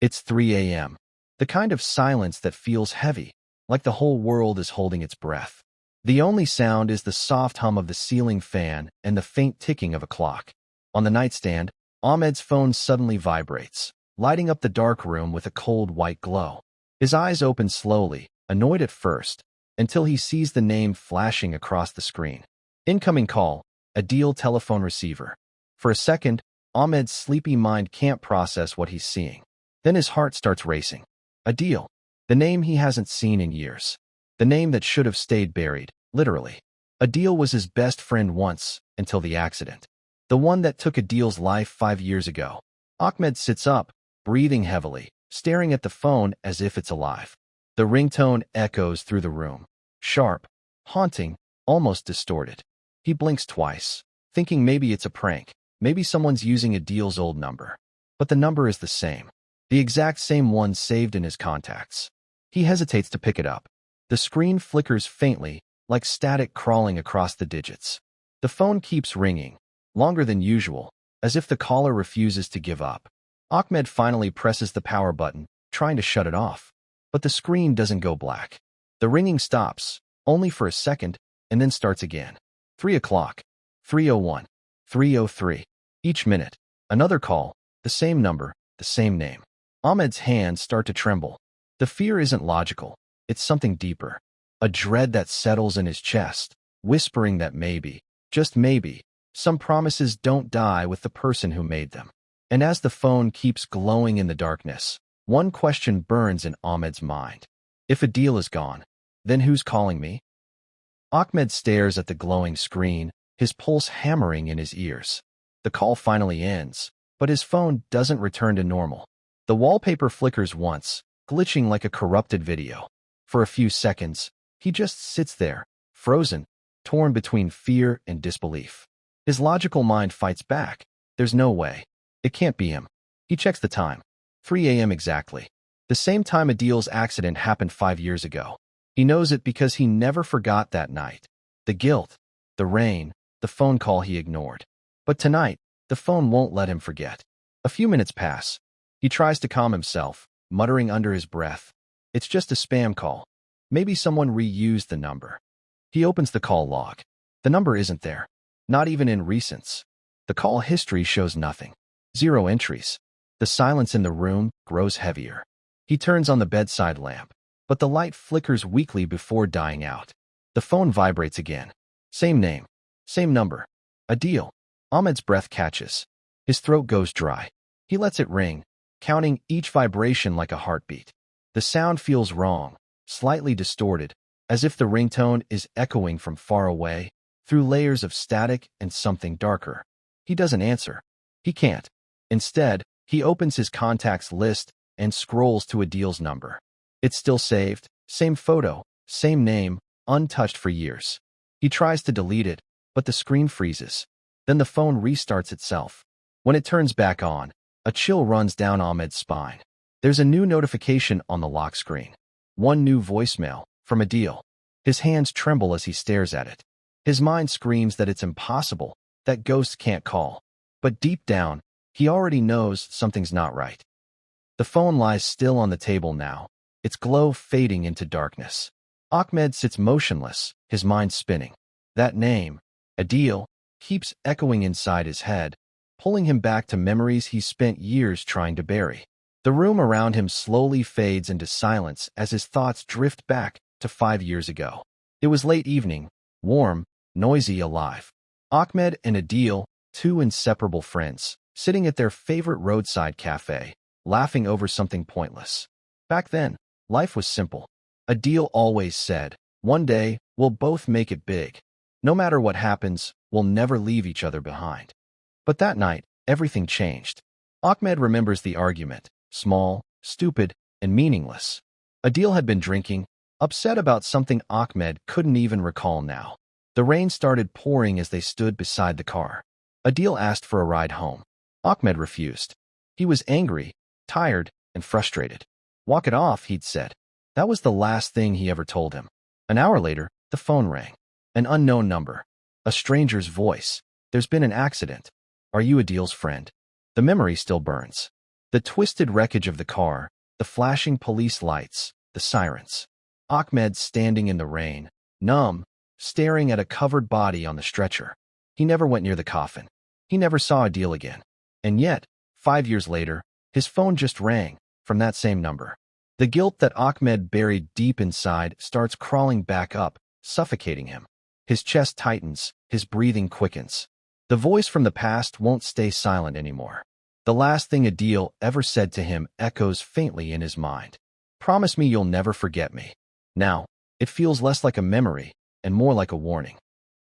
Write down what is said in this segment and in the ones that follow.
It's 3 a.m. The kind of silence that feels heavy, like the whole world is holding its breath. The only sound is the soft hum of the ceiling fan and the faint ticking of a clock. On the nightstand, Ahmed's phone suddenly vibrates, lighting up the dark room with a cold white glow. His eyes open slowly, annoyed at first, until he sees the name flashing across the screen. Incoming call, Adil telephone receiver. For a second, Ahmed's sleepy mind can't process what he's seeing. Then his heart starts racing. Adil, the name he hasn't seen in years. The name that should have stayed buried, literally. Adil was his best friend once, until the accident. The one that took Adil's life 5 years ago. Ahmed sits up, breathing heavily, staring at the phone as if it's alive. The ringtone echoes through the room. Sharp, haunting, almost distorted. He blinks twice, thinking maybe it's a prank. Maybe someone's using Adil's old number. But the number is the same. The exact same one saved in his contacts. He hesitates to pick it up. The screen flickers faintly, like static crawling across the digits. The phone keeps ringing, longer than usual, as if the caller refuses to give up. Ahmed finally presses the power button, trying to shut it off. But the screen doesn't go black. The ringing stops, only for a second, and then starts again. 3 o'clock, 3:01, 3:03. Each minute, another call, the same number, the same name. Ahmed's hands start to tremble. The fear isn't logical. It's something deeper. A dread that settles in his chest, whispering that maybe, just maybe, some promises don't die with the person who made them. And as the phone keeps glowing in the darkness, one question burns in Ahmed's mind. If Adil is gone, then who's calling me? Ahmed stares at the glowing screen, his pulse hammering in his ears. The call finally ends, but his phone doesn't return to normal. The wallpaper flickers once, glitching like a corrupted video. For a few seconds, he just sits there, frozen, torn between fear and disbelief. His logical mind fights back. There's no way. It can't be him. He checks the time. 3 a.m. exactly. The same time Adil's accident happened 5 years ago. He knows it because he never forgot that night. The guilt, the rain, the phone call he ignored. But tonight, the phone won't let him forget. A few minutes pass. He tries to calm himself, muttering under his breath. It's just a spam call. Maybe someone reused the number. He opens the call log. The number isn't there. Not even in recents. The call history shows nothing. 0 entries. The silence in the room grows heavier. He turns on the bedside lamp, but the light flickers weakly before dying out. The phone vibrates again. Same name. Same number. Adil. Ahmed's breath catches. His throat goes dry. He lets it ring, counting each vibration like a heartbeat. The sound feels wrong, slightly distorted, as if the ringtone is echoing from far away, through layers of static and something darker. He doesn't answer. He can't. Instead, he opens his contacts list and scrolls to Adil's number. It's still saved, same photo, same name, untouched for years. He tries to delete it, but the screen freezes. Then the phone restarts itself. When it turns back on, a chill runs down Ahmed's spine. There's a new notification on the lock screen. One new voicemail, from Adil. His hands tremble as he stares at it. His mind screams that it's impossible, that ghosts can't call. But deep down, he already knows something's not right. The phone lies still on the table now, its glow fading into darkness. Ahmed sits motionless, his mind spinning. That name, Adil, keeps echoing inside his head, pulling him back to memories he spent years trying to bury. The room around him slowly fades into silence as his thoughts drift back to 5 years ago. It was late evening, warm, noisy, alive. Ahmed and Adil, two inseparable friends, sitting at their favorite roadside cafe, laughing over something pointless. Back then, life was simple. Adil always said, "One day, we'll both make it big. No matter what happens, we'll never leave each other behind." But that night, everything changed. Ahmed remembers the argument, small, stupid, and meaningless. Adil had been drinking, upset about something Ahmed couldn't even recall now. The rain started pouring as they stood beside the car. Adil asked for a ride home. Ahmed refused. He was angry, tired, and frustrated. "Walk it off," he'd said. That was the last thing he ever told him. An hour later, the phone rang. An unknown number. A stranger's voice. "There's been an accident. Are you Adil's friend?" The memory still burns. The twisted wreckage of the car, the flashing police lights, the sirens. Ahmed standing in the rain, numb, staring at a covered body on the stretcher. He never went near the coffin. He never saw Adil again. And yet, 5 years later, his phone just rang from that same number. The guilt that Ahmed buried deep inside starts crawling back up, suffocating him. His chest tightens, his breathing quickens. The voice from the past won't stay silent anymore. The last thing Adil ever said to him echoes faintly in his mind. Promise me you'll never forget me. Now, it feels less like a memory and more like a warning.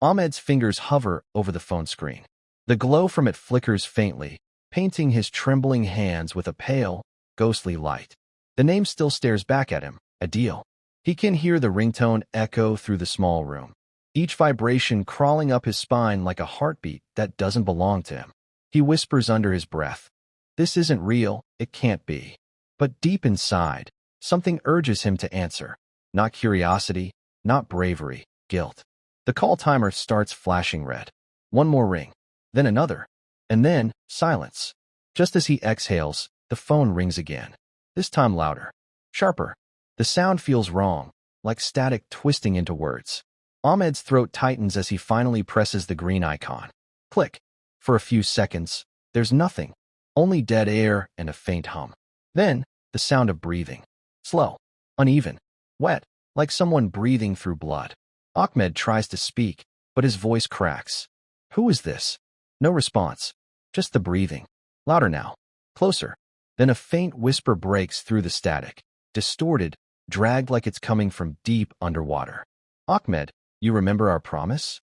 Ahmed's fingers hover over the phone screen. The glow from it flickers faintly, painting his trembling hands with a pale, ghostly light. The name still stares back at him, Adil. He can hear the ringtone echo through the small room, each vibration crawling up his spine like a heartbeat that doesn't belong to him. He whispers under his breath, "This isn't real, it can't be." But deep inside, something urges him to answer. Not curiosity, not bravery, guilt. The call timer starts flashing red. One more ring, then another, and then silence. Just as he exhales, the phone rings again. This time louder, sharper. The sound feels wrong, like static twisting into words. Ahmed's throat tightens as he finally presses the green icon. Click. For a few seconds, there's nothing, only dead air and a faint hum. Then, the sound of breathing. Slow, uneven, wet, like someone breathing through blood. Ahmed tries to speak, but his voice cracks. Who is this? No response. Just the breathing. Louder now. Closer. Then a faint whisper breaks through the static. Distorted, dragged like it's coming from deep underwater. Ahmed, you remember our promise?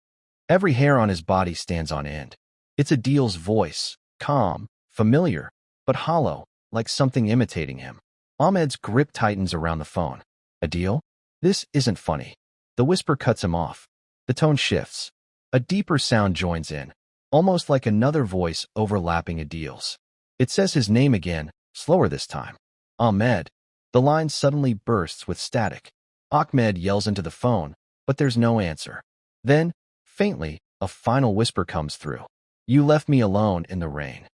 Every hair on his body stands on end. It's Adil's voice, calm, familiar, but hollow, like something imitating him. Ahmed's grip tightens around the phone. Adil? This isn't funny. The whisper cuts him off. The tone shifts. A deeper sound joins in, almost like another voice overlapping Adil's. It says his name again, slower this time. Ahmed. The line suddenly bursts with static. Ahmed yells into the phone, but there's no answer. Then, faintly, a final whisper comes through. You left me alone in the rain.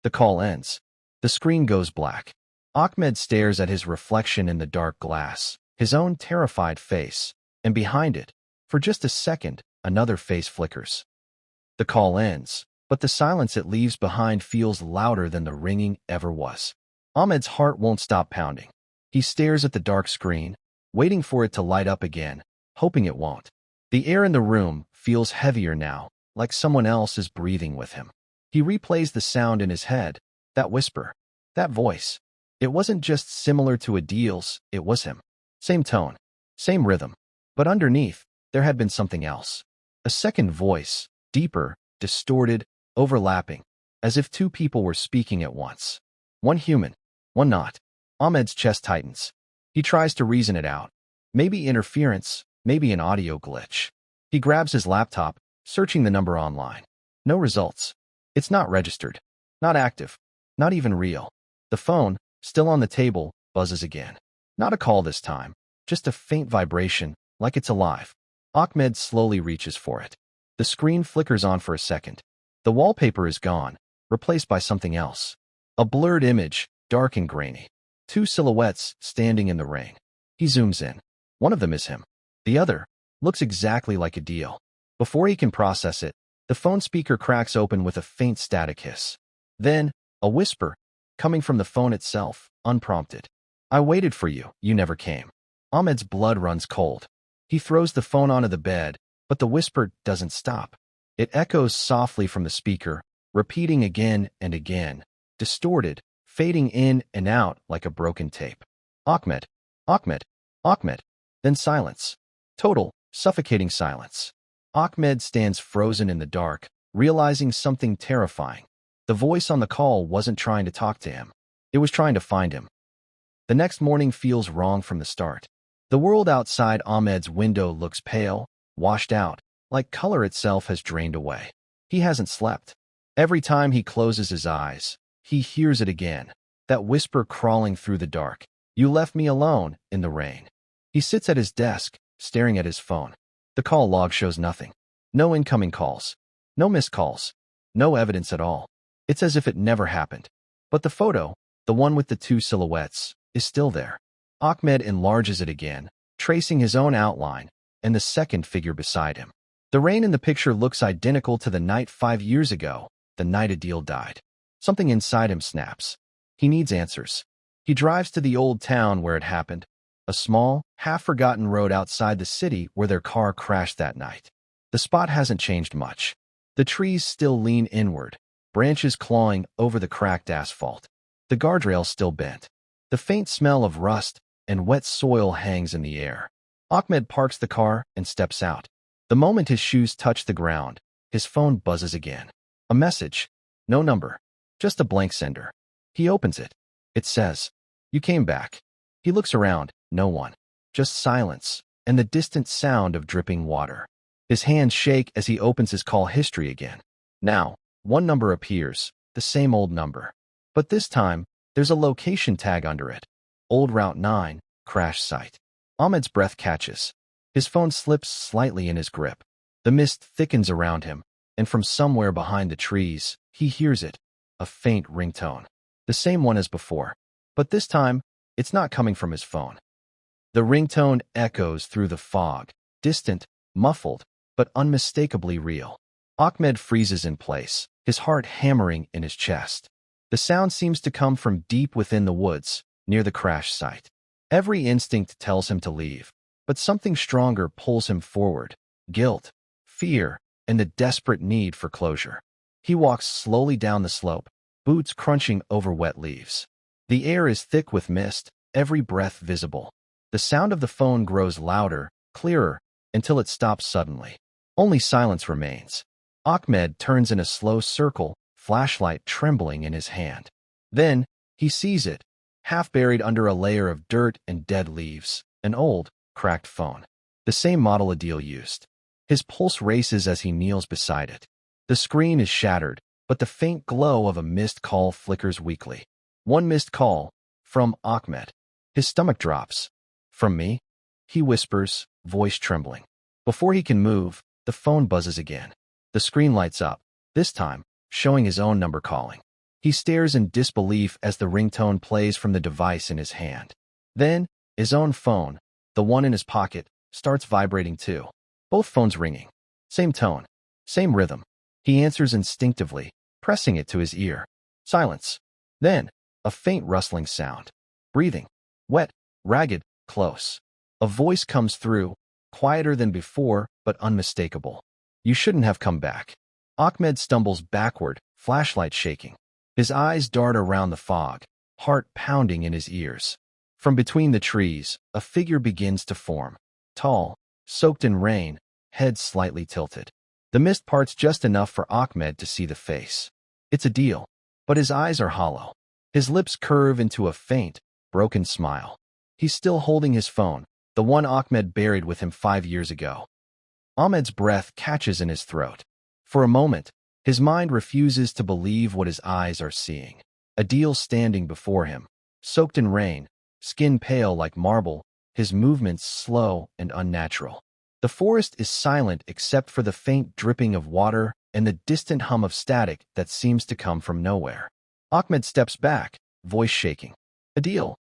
The call ends. The screen goes black. Ahmed stares at his reflection in the dark glass, his own terrified face, and behind it, for just a second, another face flickers. The call ends, but the silence it leaves behind feels louder than the ringing ever was. Ahmed's heart won't stop pounding. He stares at the dark screen, waiting for it to light up again, hoping it won't. The air in the room feels heavier now, like someone else is breathing with him. He replays the sound in his head, that whisper, that voice. It wasn't just similar to Adil's, it was him. Same tone, same rhythm. But underneath, there had been something else. A second voice, deeper, distorted, overlapping, as if two people were speaking at once. One human, one not. Ahmed's chest tightens. He tries to reason it out. Maybe interference, maybe an audio glitch. He grabs his laptop, searching the number online. No results. It's not registered, not active, not even real. The phone, still on the table, buzzes again. Not a call this time, just a faint vibration, like it's alive. Ahmed slowly reaches for it. The screen flickers on for a second. The wallpaper is gone, replaced by something else. A blurred image, dark and grainy. Two silhouettes standing in the rain. He zooms in. One of them is him. The other looks exactly like Adil. Before he can process it, the phone speaker cracks open with a faint static hiss. Then, a whisper, coming from the phone itself, unprompted. I waited for you, you never came. Ahmed's blood runs cold. He throws the phone onto the bed, but the whisper doesn't stop. It echoes softly from the speaker, repeating again and again, distorted, fading in and out like a broken tape. Ahmed, Ahmed, Ahmed. Then silence. Total, suffocating silence. Ahmed stands frozen in the dark, realizing something terrifying. The voice on the call wasn't trying to talk to him. It was trying to find him. The next morning feels wrong from the start. The world outside Ahmed's window looks pale, washed out, like color itself has drained away. He hasn't slept. Every time he closes his eyes, he hears it again, that whisper crawling through the dark. You left me alone in the rain. He sits at his desk, staring at his phone. The call log shows nothing. No incoming calls. No missed calls. No evidence at all. It's as if it never happened. But the photo, the one with the two silhouettes, is still there. Ahmed enlarges it again, tracing his own outline and the second figure beside him. The rain in the picture looks identical to the night 5 years ago, the night Adil died. Something inside him snaps. He needs answers. He drives to the old town where it happened, a small, half-forgotten road outside the city where their car crashed that night. The spot hasn't changed much. The trees still lean inward, branches clawing over the cracked asphalt. The guardrail's still bent. The faint smell of rust and wet soil hangs in the air. Ahmed parks the car and steps out. The moment his shoes touch the ground, his phone buzzes again. A message. No number. Just a blank sender. He opens it. It says, "You came back." He looks around. No one. Just silence and the distant sound of dripping water. His hands shake as he opens his call history again. Now, one number appears, the same old number. But this time, there's a location tag under it. Old Route 9, crash site. Ahmed's breath catches. His phone slips slightly in his grip. The mist thickens around him, and from somewhere behind the trees, he hears it. A faint ringtone. The same one as before. But this time, it's not coming from his phone. The ringtone echoes through the fog, distant, muffled, but unmistakably real. Ahmed freezes in place, his heart hammering in his chest. The sound seems to come from deep within the woods, near the crash site. Every instinct tells him to leave, but something stronger pulls him forward. Guilt, fear, and the desperate need for closure. He walks slowly down the slope, boots crunching over wet leaves. The air is thick with mist, every breath visible. The sound of the phone grows louder, clearer, until it stops suddenly. Only silence remains. Ahmed turns in a slow circle, flashlight trembling in his hand. Then, he sees it, half buried under a layer of dirt and dead leaves, an old, cracked phone. The same model Adil used. His pulse races as he kneels beside it. The screen is shattered, but the faint glow of a missed call flickers weakly. One missed call, from Ahmed. His stomach drops. From me? He whispers, voice trembling. Before he can move, the phone buzzes again. The screen lights up, this time, showing his own number calling. He stares in disbelief as the ringtone plays from the device in his hand. Then, his own phone, the one in his pocket, starts vibrating too. Both phones ringing. Same tone. Same rhythm. He answers instinctively, pressing it to his ear. Silence. Then, a faint rustling sound. Breathing. Wet, ragged, close. A voice comes through, quieter than before, but unmistakable. You shouldn't have come back. Ahmed stumbles backward, flashlight shaking. His eyes dart around the fog, heart pounding in his ears. From between the trees, a figure begins to form. Tall, soaked in rain, head slightly tilted. The mist parts just enough for Ahmed to see the face. It's Adil, but his eyes are hollow. His lips curve into a faint, broken smile. He's still holding his phone, the one Ahmed buried with him 5 years ago. Ahmed's breath catches in his throat. For a moment, his mind refuses to believe what his eyes are seeing. Adil standing before him, soaked in rain, skin pale like marble, his movements slow and unnatural. The forest is silent except for the faint dripping of water and the distant hum of static that seems to come from nowhere. Ahmed steps back, voice shaking. Adil,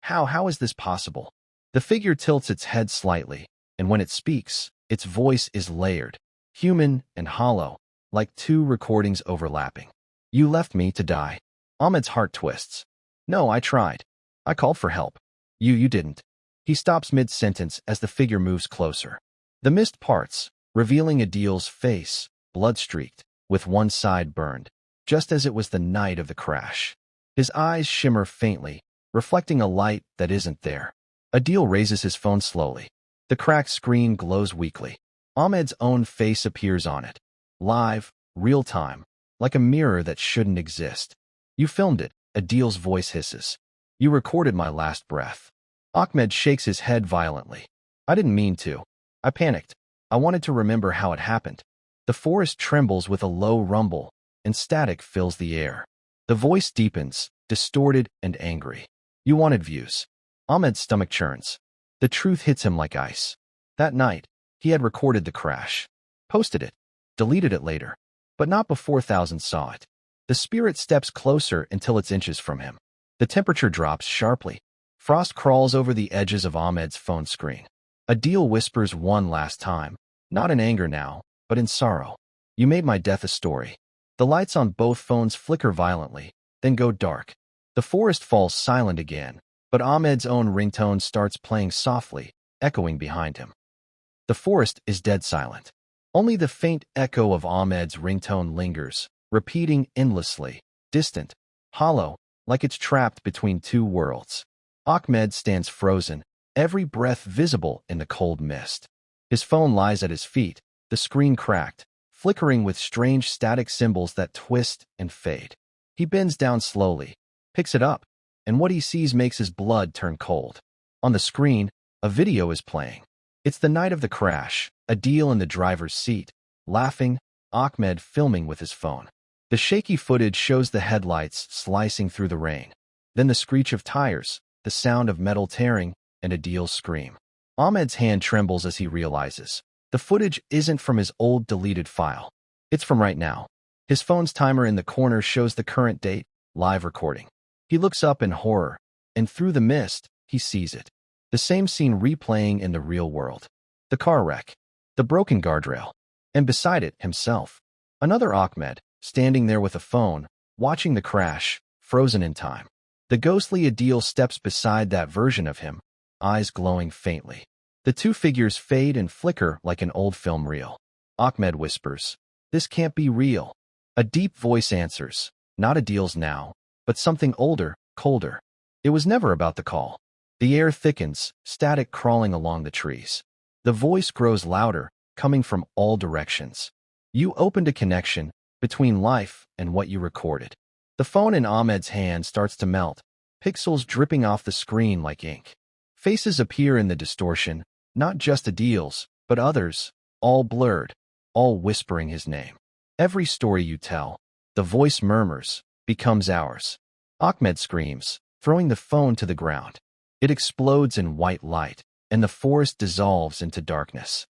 how is this possible? The figure tilts its head slightly, and when it speaks, its voice is layered, human and hollow, like two recordings overlapping. You left me to die. Ahmed's heart twists. No, I tried. I called for help. You didn't. He stops mid-sentence as the figure moves closer. The mist parts, revealing Adil's face, blood-streaked, with one side burned, just as it was the night of the crash. His eyes shimmer faintly, reflecting a light that isn't there. Adil raises his phone slowly. The cracked screen glows weakly. Ahmed's own face appears on it. Live, real-time, like a mirror that shouldn't exist. You filmed it, Adil's voice hisses. You recorded my last breath. Ahmed shakes his head violently. I didn't mean to. I panicked. I wanted to remember how it happened. The forest trembles with a low rumble, and static fills the air. The voice deepens, distorted and angry. You wanted views. Ahmed's stomach churns. The truth hits him like ice. That night, he had recorded the crash. Posted it. Deleted it later. But not before thousands saw it. The spirit steps closer until it's inches from him. The temperature drops sharply. Frost crawls over the edges of Ahmed's phone screen. Adil whispers one last time, not in anger now, but in sorrow. You made my death a story. The lights on both phones flicker violently, then go dark. The forest falls silent again, but Ahmed's own ringtone starts playing softly, echoing behind him. The forest is dead silent. Only the faint echo of Ahmed's ringtone lingers, repeating endlessly, distant, hollow, like it's trapped between two worlds. Ahmed stands frozen, every breath visible in the cold mist. His phone lies at his feet, the screen cracked, flickering with strange static symbols that twist and fade. He bends down slowly, picks it up, and what he sees makes his blood turn cold. On the screen, a video is playing. It's the night of the crash, Adil in the driver's seat, laughing, Ahmed filming with his phone. The shaky footage shows the headlights slicing through the rain. Then the screech of tires, the sound of metal tearing, and Adil's scream. Ahmed's hand trembles as he realizes. The footage isn't from his old deleted file. It's from right now. His phone's timer in the corner shows the current date, live recording. He looks up in horror, and through the mist, he sees it. The same scene replaying in the real world. The car wreck, the broken guardrail, and beside it, himself. Another Ahmed, standing there with a phone, watching the crash, frozen in time. The ghostly Adil steps beside that version of him, eyes glowing faintly. The two figures fade and flicker like an old film reel. Ahmed whispers, "This can't be real." A deep voice answers, not Adil's now, but something older, colder. It was never about the call. The air thickens, static crawling along the trees. The voice grows louder, coming from all directions. You opened a connection between life and what you recorded. The phone in Ahmed's hand starts to melt, pixels dripping off the screen like ink. Faces appear in the distortion, not just Adil's, but others, all blurred, all whispering his name. Every story you tell, the voice murmurs, becomes ours. Ahmed screams, throwing the phone to the ground. It explodes in white light, and the forest dissolves into darkness.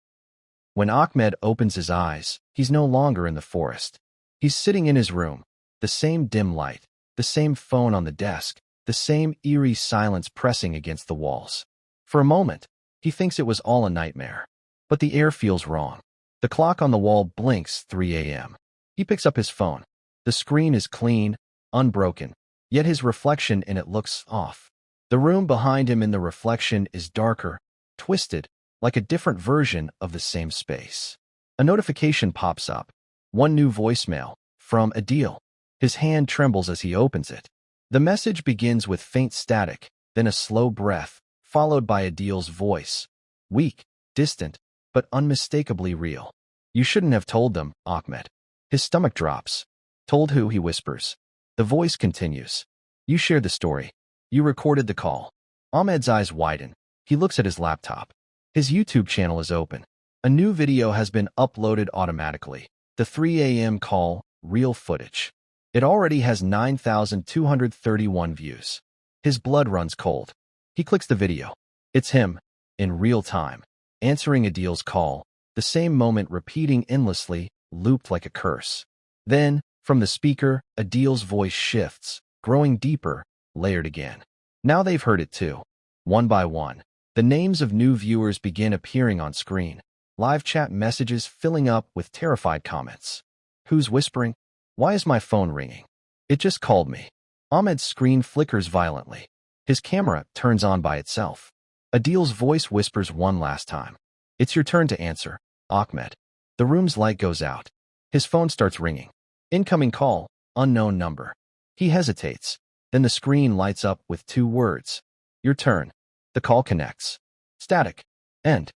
When Ahmed opens his eyes, he's no longer in the forest. He's sitting in his room, the same dim light, the same phone on the desk, the same eerie silence pressing against the walls. For a moment, he thinks it was all a nightmare. But the air feels wrong. The clock on the wall blinks 3 a.m. He picks up his phone. The screen is clean, unbroken, yet his reflection in it looks off. The room behind him in the reflection is darker, twisted, like a different version of the same space. A notification pops up. One new voicemail, from Adil. His hand trembles as he opens it. The message begins with faint static, then a slow breath, followed by Adil's voice. Weak, distant, but unmistakably real. "You shouldn't have told them, Ahmed." His stomach drops. "Told who?" he whispers. The voice continues. "You shared the story. You recorded the call." Ahmed's eyes widen. He looks at his laptop. His YouTube channel is open. A new video has been uploaded automatically. The 3 a.m. call, real footage. It already has 9,231 views. His blood runs cold. He clicks the video. It's him, in real time, answering Adil's call, the same moment repeating endlessly, looped like a curse. Then, from the speaker, Adil's voice shifts, growing deeper, layered again. Now they've heard it too. One by one, the names of new viewers begin appearing on screen. Live chat messages filling up with terrified comments. Who's whispering? Why is my phone ringing? It just called me. Ahmed's screen flickers violently. His camera turns on by itself. Adil's voice whispers one last time. It's your turn to answer, Ahmed. The room's light goes out. His phone starts ringing. Incoming call, unknown number. He hesitates. Then the screen lights up with 2 words. Your turn. The call connects. Static. End.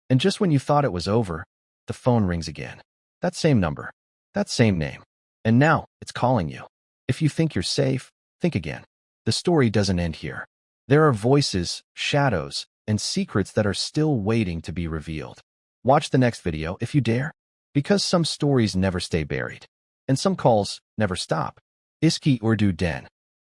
And just when you thought it was over, the phone rings again. That same number. That same name. And now, it's calling you. If you think you're safe, think again. The story doesn't end here. There are voices, shadows, and secrets that are still waiting to be revealed. Watch the next video if you dare. Because some stories never stay buried. And some calls never stop. Iski Urdu Den.